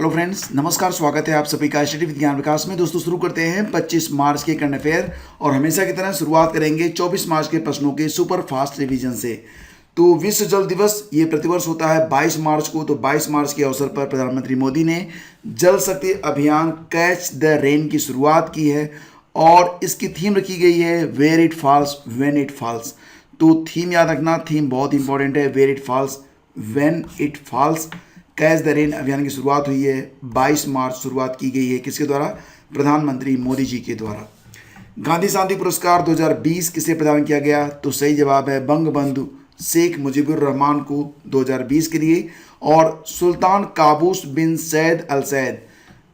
Hello friends, नमस्कार। स्वागत है आप सभी का स्टडी विज्ञान विकास में। दोस्तों शुरू करते हैं 25 मार्च के करंट अफेयर और हमेशा की तरह शुरुआत करेंगे 24 मार्च के प्रश्नों के सुपर फास्ट रिवीजन से। तो विश्व जल दिवस ये प्रतिवर्ष होता है 22 मार्च को। तो 22 मार्च के अवसर पर प्रधानमंत्री मोदी ने जल शक्ति अभियान कैच द रेन की शुरुआत की है और इसकी थीम रखी गई है where it falls when it falls. तो थीम याद रखना, थीम बहुत इंपॉर्टेंट है, where it falls when it falls. Catch the rain अभियान की शुरुआत हुई है 22 मार्च, शुरुआत की गई है किसके द्वारा? प्रधानमंत्री मोदी जी के द्वारा। गांधी शांति पुरस्कार 2020 किसे प्रदान किया गया? तो सही जवाब है बंगबंधु शेख मुजीबुर रहमान को 2020 के लिए। और सुल्तान काबूस बिन सैद अल सैद,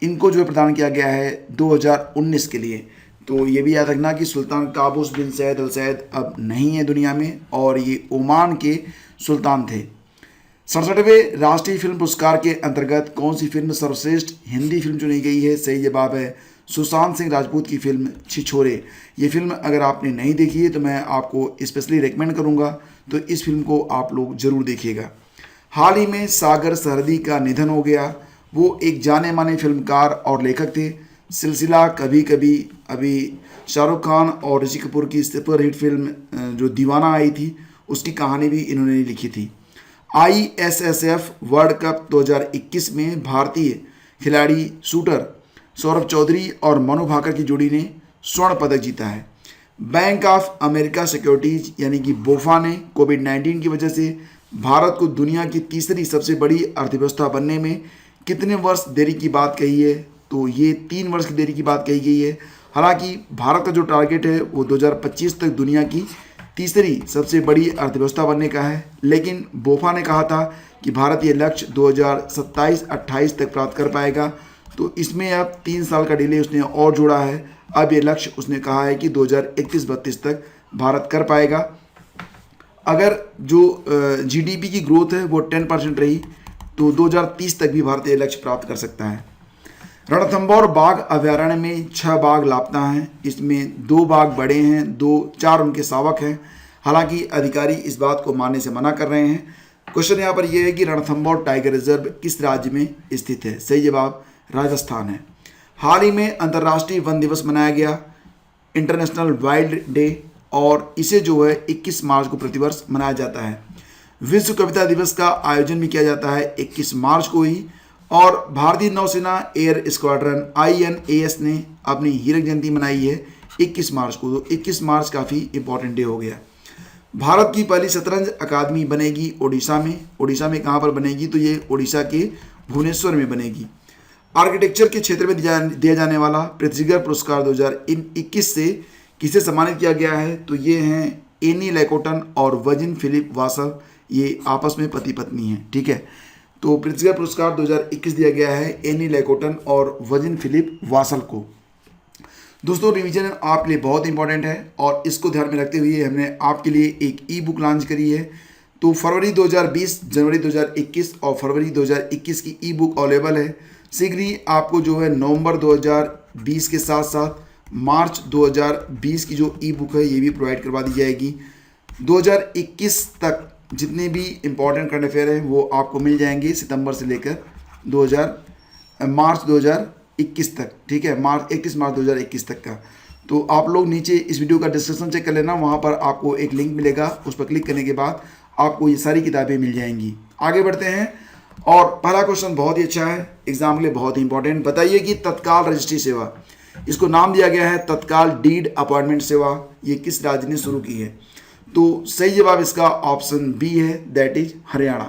इनको जो प्रदान किया गया है 2019 के लिए। तो ये भी याद रखना कि सुल्तान काबूस बिन सैद अल सैद अब नहीं है दुनिया में और ये ओमान के सुल्तान थे। 67वें राष्ट्रीय फिल्म पुरस्कार के अंतर्गत कौन सी फिल्म सर्वश्रेष्ठ हिंदी फिल्म चुनी गई है? सही जवाब है सुशांत सिंह राजपूत की फिल्म छिछोरे। ये फिल्म अगर आपने नहीं देखी है तो मैं आपको स्पेशली रेकमेंड करूंगा, तो इस फिल्म को आप लोग जरूर देखिएगा। हाल ही में सागर सरहदी का निधन हो गया। वो एक जाने माने फिल्मकार और लेखक थे। सिलसिला, कभी कभी, अभी शाहरुख खान और ऋषि कपूर की सुपरहिट फिल्म जो दीवाना आई थी उसकी कहानी भी इन्होंने लिखी थी। ISSF वर्ल्ड कप 2021 में भारतीय खिलाड़ी शूटर सौरभ चौधरी और मनु भाकर की जोड़ी ने स्वर्ण पदक जीता है। बैंक ऑफ अमेरिका सिक्योरिटीज यानी कि बोफा ने कोविड-19 की वजह से भारत को दुनिया की तीसरी सबसे बड़ी अर्थव्यवस्था बनने में कितने वर्ष देरी की बात कही है? तो ये 3 वर्ष की देरी की बात कही गई है। हालांकि भारत का जो टारगेट है वो 2025 तक दुनिया की तीसरी सबसे बड़ी अर्थव्यवस्था बनने का है, लेकिन बोफा ने कहा था कि भारत ये लक्ष्य 2027-28 तक प्राप्त कर पाएगा। तो इसमें अब 3 साल का डिले उसने और जोड़ा है। अब ये लक्ष्य उसने कहा है कि 2031-32 तक भारत कर पाएगा। अगर जो GDP की ग्रोथ है वो 10% रही तो 2030 तक भी भारत ये लक्ष्य प्राप्त कर सकता है। रणथंभौर बाघ अभयारण्य में 6 बाघ लापता हैं। इसमें 2 बाघ बड़े हैं, 4 उनके शावक हैं। हालांकि अधिकारी इस बात को मानने से मना कर रहे हैं। क्वेश्चन यहाँ पर यह है कि रणथंभौर टाइगर रिजर्व किस राज्य में स्थित है? सही जवाब राजस्थान है। हाल ही में अंतर्राष्ट्रीय वन दिवस मनाया गया, इंटरनेशनल वाइल्ड डे, और इसे जो है 21 मार्च को प्रतिवर्ष मनाया जाता है। विश्व कविता दिवस का आयोजन भी किया जाता है 21 मार्च को ही। और भारतीय नौसेना एयर स्क्वाड्रन INAS ने अपनी हीरक जयंती मनाई है 21 मार्च को। तो 21 मार्च काफ़ी इंपॉर्टेंट डे हो गया। भारत की पहली शतरंज अकादमी बनेगी ओडिशा में। ओडिशा में कहाँ पर बनेगी? तो ये ओडिशा के भुवनेश्वर में बनेगी। आर्किटेक्चर के क्षेत्र में दिया जाने वाला प्रित्जगर पुरस्कार 2021 से किसे सम्मानित किया गया है? तो ये हैं एनी लैकोटन और वर्जिन फिलिप वासल। ये आपस में पति पत्नी हैं, ठीक है। तो प्रित्जगर पुरस्कार 2021 दिया गया है एनी लैकोटन और वर्जिन फिलिप वासल को। दोस्तों रिवीजन आपके लिए बहुत इंपॉर्टेंट है और इसको ध्यान में रखते हुए हमने आपके लिए एक ई-बुक लॉन्च करी है। तो फरवरी 2020, जनवरी 2021 और फरवरी 2021 की ई-बुक अवेलेबल है। शीघ्र ही आपको जो है नवंबर 2020 के साथ साथ मार्च 2020 की जो ई-बुक है ये भी प्रोवाइड करवा दी जाएगी। 2021 तक जितने भी इम्पोर्टेंट करंट अफेयर हैं वो आपको मिल जाएंगे सितंबर से लेकर मार्च 2021 तक, ठीक है, 31 मार्च 2021 तक का। तो आप लोग नीचे इस वीडियो का डिस्क्रिप्शन चेक कर लेना, वहाँ पर आपको एक लिंक मिलेगा, उस पर क्लिक करने के बाद आपको ये सारी किताबें मिल जाएंगी। आगे बढ़ते हैं और पहला क्वेश्चन बहुत ही अच्छा है, एग्जाम के लिए बहुत ही इंपॉर्टेंट। बताइए कि तत्काल रजिस्ट्री सेवा, इसको नाम दिया गया है तत्काल डीड अपॉइंटमेंट सेवा, ये किस राज्य ने शुरू की है? तो सही जवाब इसका ऑप्शन बी है, दैट इज हरियाणा।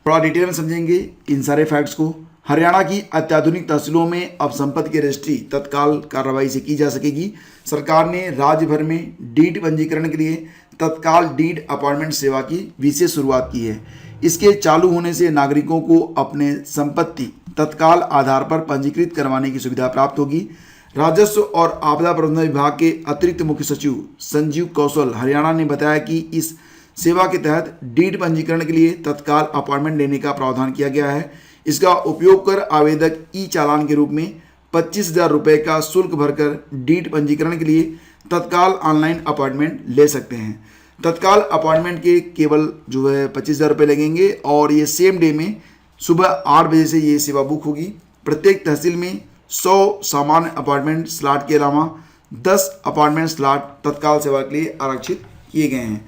थोड़ा डिटेल में समझेंगे इन सारे फैक्ट्स को। हरियाणा की अत्याधुनिक तहसीलों में अब संपत्ति की रजिस्ट्री तत्काल कार्रवाई से की जा सकेगी। सरकार ने राज्य भर में डीड पंजीकरण के लिए तत्काल डीड अपॉइंटमेंट सेवा की विशेष शुरुआत की है। इसके चालू होने से नागरिकों को अपने संपत्ति तत्काल आधार पर पंजीकृत करवाने की सुविधा प्राप्त होगी। राजस्व और आपदा प्रबंधन विभाग के अतिरिक्त मुख्य सचिव संजीव कौशल हरियाणा ने बताया कि इस सेवा के तहत डीड पंजीकरण के लिए तत्काल अपॉइंटमेंट लेने का प्रावधान किया गया है। इसका उपयोग कर आवेदक ई चालान के रूप में 25,000 रुपये का शुल्क भरकर डीड पंजीकरण के लिए तत्काल ऑनलाइन अपॉइंटमेंट ले सकते हैं। तत्काल अपॉइंटमेंट के केवल जो है 25,000 रुपये लगेंगे और ये सेम डे में सुबह 8 बजे से ये सेवा बुक होगी प्रत्येक तहसील में 100 सामान्य अपॉइंटमेंट स्लॉट के अलावा 10 अपॉइंटमेंट स्लॉट तत्काल सेवा के लिए आरक्षित किए गए हैं।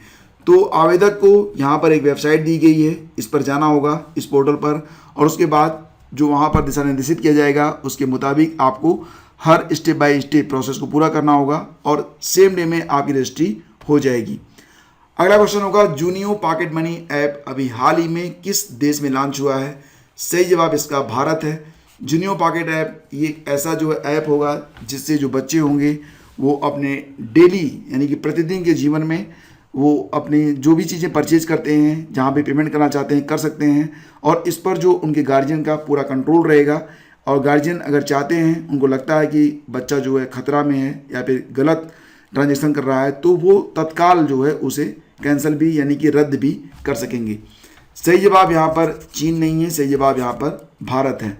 तो आवेदक को यहाँ पर एक वेबसाइट दी गई है, इस पर जाना होगा इस पोर्टल पर, और उसके बाद जो वहाँ पर दिशा निर्देशित किया जाएगा उसके मुताबिक आपको हर स्टेप बाय स्टेप प्रोसेस को पूरा करना होगा और सेम डे में आपकी रजिस्ट्री हो जाएगी। अगला क्वेश्चन होगा, जूनियो पॉकेट मनी ऐप अभी हाल ही में किस देश में लॉन्च हुआ है? सही जवाब इसका भारत है। जूनियो पॉकेट ऐप ये ऐसा जो ऐप होगा जिससे जो बच्चे होंगे वो अपने डेली यानी कि प्रतिदिन के जीवन में वो अपनी जो भी चीज़ें परचेज करते हैं, जहाँ पे पेमेंट करना चाहते हैं कर सकते हैं, और इस पर जो उनके गार्जियन का पूरा कंट्रोल रहेगा। और गार्जियन अगर चाहते हैं, उनको लगता है कि बच्चा जो है खतरा में है या फिर गलत ट्रांजेक्शन कर रहा है, तो वो तत्काल जो है उसे कैंसिल भी यानी कि रद्द भी कर सकेंगे। सही जवाब यहाँ पर चीन नहीं है, सही जवाब यहाँ पर भारत है।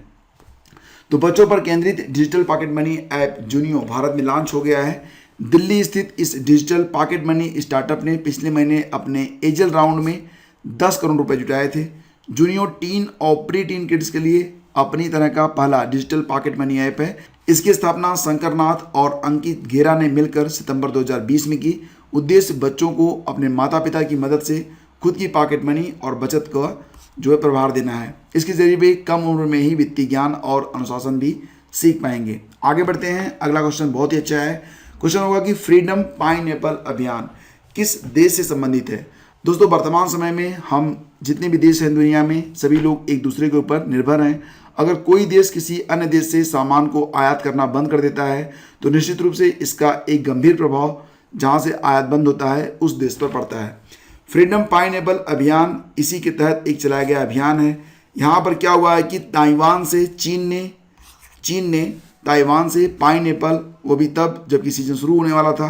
तो बच्चों पर केंद्रित digital pocket money app Junio Bharat में लॉन्च हो गया है। दिल्ली स्थित इस डिजिटल पॉकेट मनी स्टार्टअप ने पिछले महीने अपने एंजल राउंड में 10 करोड़ रुपए जुटाए थे। जूनियो टीन और प्री टीन किड्स के लिए अपनी तरह का पहला डिजिटल पॉकेट मनी ऐप है। इसकी स्थापना शंकरनाथ और अंकित घेरा ने मिलकर सितंबर 2020 में की। उद्देश्य बच्चों को अपने माता पिता की मदद से खुद की पॉकेट मनी और बचत का जो है प्रभार देना है। इसके जरिए वे कम उम्र में ही वित्तीय ज्ञान और अनुशासन भी सीख पाएंगे। आगे बढ़ते हैं, अगला क्वेश्चन बहुत ही अच्छा है। क्वेश्चन होगा कि फ्रीडम पाइनएप्पल अभियान किस देश से संबंधित है? दोस्तों, वर्तमान समय में हम जितने भी देश हैं दुनिया में, सभी लोग एक दूसरे के ऊपर निर्भर हैं। अगर कोई देश किसी अन्य देश से सामान को आयात करना बंद कर देता है तो निश्चित रूप से इसका एक गंभीर प्रभाव जहां से आयात बंद होता है उस देश पर पड़ता है। फ्रीडम पाइनएप्पल अभियान इसी के तहत एक चलाया गया अभियान है। यहाँ पर क्या हुआ है कि ताइवान से चीन ने ताइवान से पाइनएप्पल, वो भी तब जबकि सीजन शुरू होने वाला था,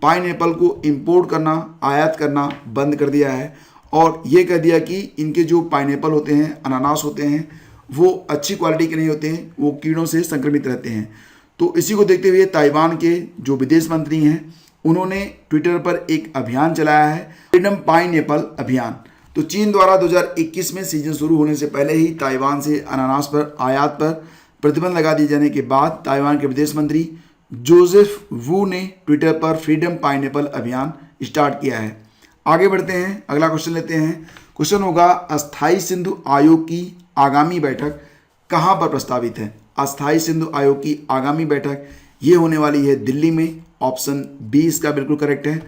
पाइनएप्पल को इंपोर्ट करना, आयात करना बंद कर दिया है और ये कह दिया कि इनके जो पाइनएप्पल होते हैं, अनानास होते हैं, वो अच्छी क्वालिटी के नहीं होते हैं, वो कीड़ों से संक्रमित रहते हैं। तो इसी को देखते हुए ताइवान के जो विदेश मंत्री हैं उन्होंने ट्विटर पर एक अभियान चलाया है, फ्रीडम पाइनएप्पल अभियान। तो चीन द्वारा 2021 में सीजन शुरू होने से पहले ही ताइवान से अनानास पर आयात पर प्रतिबंध लगा दिए जाने के बाद ताइवान के विदेश मंत्री जोसेफ वू ने ट्विटर पर फ्रीडम पाइनएप्पल अभियान स्टार्ट किया है। आगे बढ़ते हैं, अगला क्वेश्चन लेते हैं। क्वेश्चन होगा, अस्थाई सिंधु आयोग की आगामी बैठक कहाँ पर प्रस्तावित है? अस्थाई सिंधु आयोग की आगामी बैठक ये होने वाली है दिल्ली में। ऑप्शन बी इसका बिल्कुल करेक्ट है।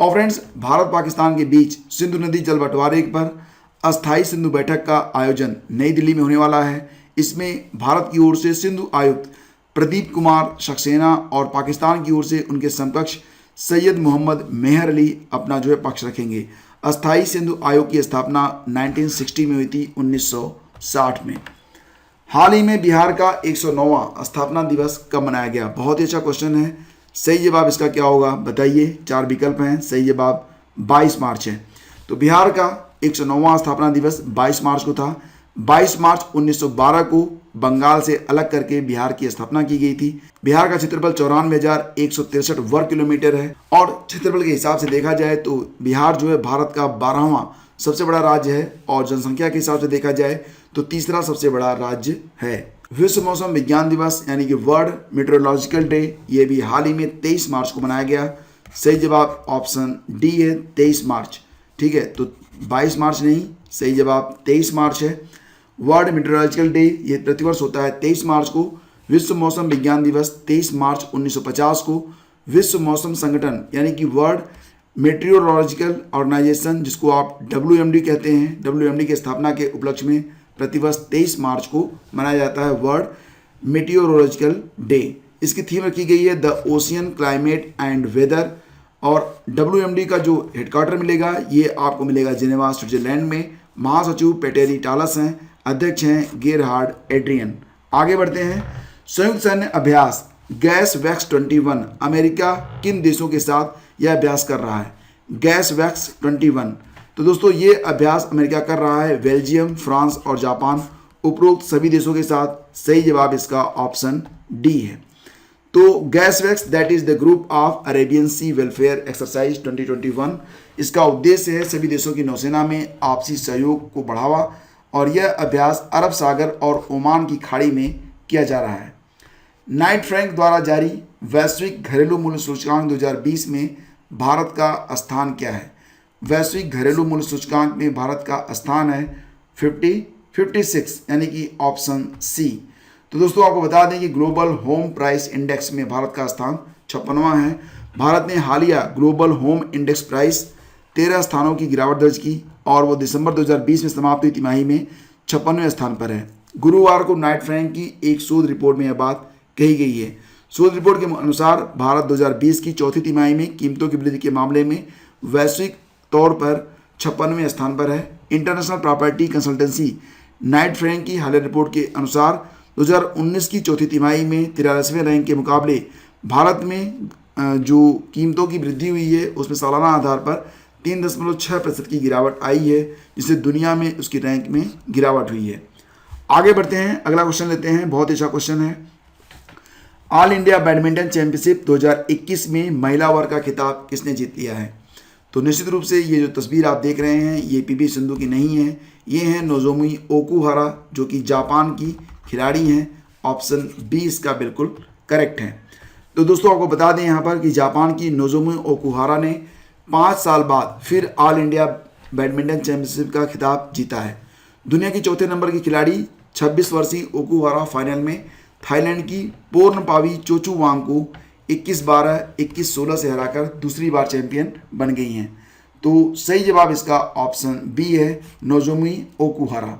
और फ्रेंड्स, भारत पाकिस्तान के बीच सिंधु नदी जल बंटवारे पर अस्थाई सिंधु बैठक का आयोजन नई दिल्ली में होने वाला है। इसमें भारत की ओर से सिंधु आयुक्त प्रदीप कुमार सक्सेना और पाकिस्तान की ओर से उनके समकक्ष सैयद मोहम्मद मेहर अली अपना जो है पक्ष रखेंगे। अस्थाई सिंधु आयोग की स्थापना 1960 में हुई थी, 1960 में। हाल ही में बिहार का 109वां स्थापना दिवस कब मनाया गया? बहुत ही अच्छा क्वेश्चन है। सही जवाब इसका क्या होगा बताइए? 4 विकल्प हैं। सही जवाब 22 मार्च है। तो बिहार का 109वां स्थापना दिवस 22 मार्च को था। 22 मार्च 1912 को बंगाल से अलग करके बिहार की स्थापना की गई थी। बिहार का क्षेत्रफल 94,163 वर्ग किलोमीटर है और क्षेत्रफल के हिसाब से देखा जाए तो बिहार जो है भारत का 12वां सबसे बड़ा राज्य है और जनसंख्या के हिसाब से देखा जाए तो तीसरा सबसे बड़ा राज्य है। विश्व मौसम विज्ञान दिवस यानी कि वर्ल्ड मेट्रोलॉजिकल डे, ये भी हाल ही में 23 मार्च को मनाया गया। सही जवाब ऑप्शन डी है, 23 मार्च। ठीक है, तो 22 मार्च नहीं, सही जवाब 23 मार्च है। वर्ल्ड मेट्रोलॉजिकल डे ये प्रतिवर्ष होता है 23 मार्च को। विश्व मौसम विज्ञान दिवस 23 मार्च 1950 को। विश्व मौसम संगठन यानी कि वर्ल्ड मेट्रोलॉजिकल ऑर्गेनाइजेशन, जिसको आप WMD कहते हैं, WMD की स्थापना के उपलक्ष्य में प्रतिवर्ष 23 मार्च को मनाया जाता है वर्ल्ड मेट्रोलॉजिकल डे। इसकी थीम रखी गई है the ocean climate and weather. और WMD का जो हेडक्वार्टर मिलेगा ये आपको मिलेगा जिनेवा स्विट्जरलैंड में। महासचिव पेटेरी टालस हैं, अध्यक्ष हैं गेरहार्ड एड्रियन। आगे बढ़ते हैं, संयुक्त सैन्य अभ्यास गैस वैक्स 21 अमेरिका किन देशों के साथ यह अभ्यास कर रहा है? गैस वैक्स 21, तो दोस्तों ये अभ्यास अमेरिका कर रहा है बेल्जियम, फ्रांस और जापान, उपरोक्त सभी देशों के साथ। सही जवाब इसका ऑप्शन डी है। तो गैस वैक्स that is the group of Arabian Sea welfare exercise 2021, इसका उद्देश्य है सभी देशों की नौसेना में आपसी सहयोग को बढ़ावा और यह अभ्यास अरब सागर और ओमान की खाड़ी में किया जा रहा है। नाइट फ्रैंक द्वारा जारी वैश्विक घरेलू मूल्य सूचकांक 2020 में भारत का स्थान क्या है? वैश्विक घरेलू मूल्य सूचकांक में भारत का स्थान है 56 यानी कि ऑप्शन सी। तो दोस्तों आपको बता दें कि ग्लोबल होम प्राइस इंडेक्स में भारत का स्थान 56वां है। भारत ने हालिया ग्लोबल होम इंडेक्स प्राइस 13 स्थानों की गिरावट दर्ज की और वो दिसंबर 2020 में समाप्त हुई तिमाही में 56वें स्थान पर है। गुरुवार को नाइट फ्रैंक की एक शोध रिपोर्ट में यह बात कही गई है। शोध रिपोर्ट के अनुसार भारत 2020 की चौथी तिमाही में कीमतों की वृद्धि के मामले में वैश्विक तौर पर 56वें स्थान पर है। International property consultancy Knight Frank की हालिया रिपोर्ट के अनुसार 2019 की चौथी तिमाही में 43वें रैंक के मुकाबले भारत में जो कीमतों की वृद्धि हुई है उसमें सालाना आधार पर 3.6% की गिरावट आई है, जिससे दुनिया में उसकी रैंक में गिरावट हुई है। आगे बढ़ते हैं, अगला क्वेश्चन लेते हैं। बहुत ही अच्छा क्वेश्चन है। ऑल इंडिया बैडमिंटन चैंपियनशिप 2021 में महिला वर्ग का खिताब किसने जीत लिया है? तो निश्चित रूप से ये जो तस्वीर आप देख रहे हैं ये पीवी सिंधु की नहीं है, ये है नोजोमी ओकुहारा जो कि जापान की खिलाड़ी हैं। ऑप्शन बी इसका बिल्कुल करेक्ट है। तो दोस्तों आपको बता दें यहाँ पर कि जापान की नोजोमी ओकुहारा ने 5 साल बाद फिर ऑल इंडिया बैडमिंटन चैंपियनशिप का खिताब जीता है। दुनिया की चौथे नंबर की खिलाड़ी 26 वर्षीय ओकुहारा फाइनल में थाईलैंड की पोर्नपावी चोचुवांग को 21-12, 21-16 से हराकर दूसरी बार चैंपियन बन गई हैं। तो सही जवाब इसका ऑप्शन बी है, नोजोमी ओकुहारा।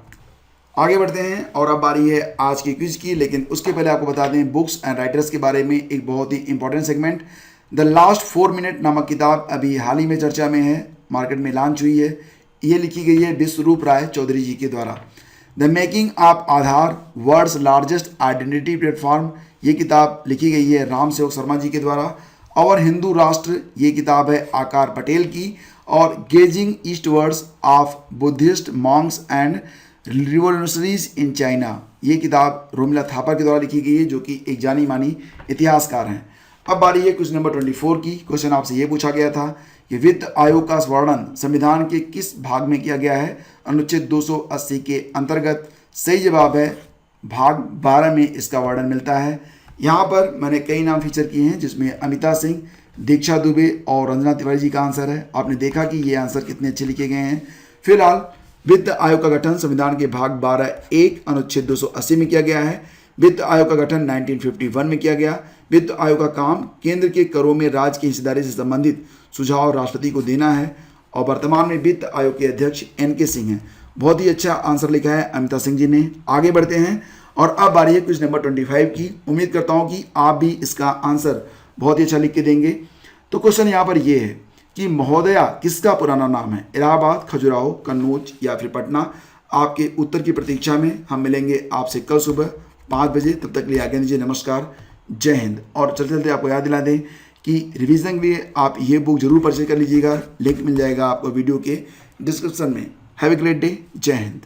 आगे बढ़ते हैं और अब बारी है आज की क्विज की, लेकिन उसके पहले आपको बता दें बुक्स एंड राइटर्स के बारे में एक बहुत ही important segment. The last 4 minute नामक किताब अभी हाल ही में चर्चा में है, मार्केट में लॉन्च हुई है। ये लिखी गई है विश्वरूप राय चौधरी जी के द्वारा। The making of Aadhaar world's largest identity platform, ये किताब लिखी गई है राम सेवक शर्मा जी के द्वारा। और हिंदू राष्ट्र, ये किताब है आकार पटेल की। और gazing eastwards of Buddhist monks and revolutionaries in China, ये किताब रोमिला थापर के द्वारा लिखी गई है जो कि एक जानी मानी इतिहासकार हैं। अब बारी है क्वेश्चन नंबर 24 की। क्वेश्चन आपसे ये पूछा गया था कि वित्त आयोग का वर्णन संविधान के किस भाग में किया गया है? अनुच्छेद 280 के अंतर्गत। सही जवाब है भाग 12 में इसका वर्णन मिलता है। यहाँ पर मैंने कई नाम फीचर किए हैं जिसमें अमिता सिंह, दीक्षा दुबे और रंजना तिवारी जी का आंसर है। आपने देखा कि ये आंसर कितने अच्छे लिखे गए हैं। फिलहाल वित्त आयोग का गठन संविधान के भाग 12(1) अनुच्छेद 280 में किया गया है। वित्त आयोग का गठन 1951 में किया गया। वित्त आयोग का काम केंद्र के करों में राज्य की हिस्सेदारी से संबंधित सुझाव राष्ट्रपति को देना है। और वर्तमान में वित्त आयोग के अध्यक्ष NK सिंह हैं। बहुत ही अच्छा आंसर लिखा है अमिता सिंह जी ने। आगे बढ़ते हैं और अब बारी है क्विज नंबर 25 की। उम्मीद करता हूँ कि आप भी इसका आंसर बहुत ही अच्छा लिख के देंगे। तो क्वेश्चन यहाँ पर ये है कि महोदया किसका पुराना नाम है? इलाहाबाद, खजुराहो, कन्नौज या फिर पटना? आपके उत्तर की प्रतीक्षा में हम मिलेंगे आपसे कल सुबह 5 बजे। तब तक के लिए आज्ञा दीजिए, नमस्कार, जय हिंद। और चलते चलते आपको याद दिला दें कि रिवीजन के लिए आप ये बुक जरूर परचेज कर लीजिएगा। लिंक मिल जाएगा आपको वीडियो के डिस्क्रिप्शन में। हैव ए ग्रेट डे, जय हिंद।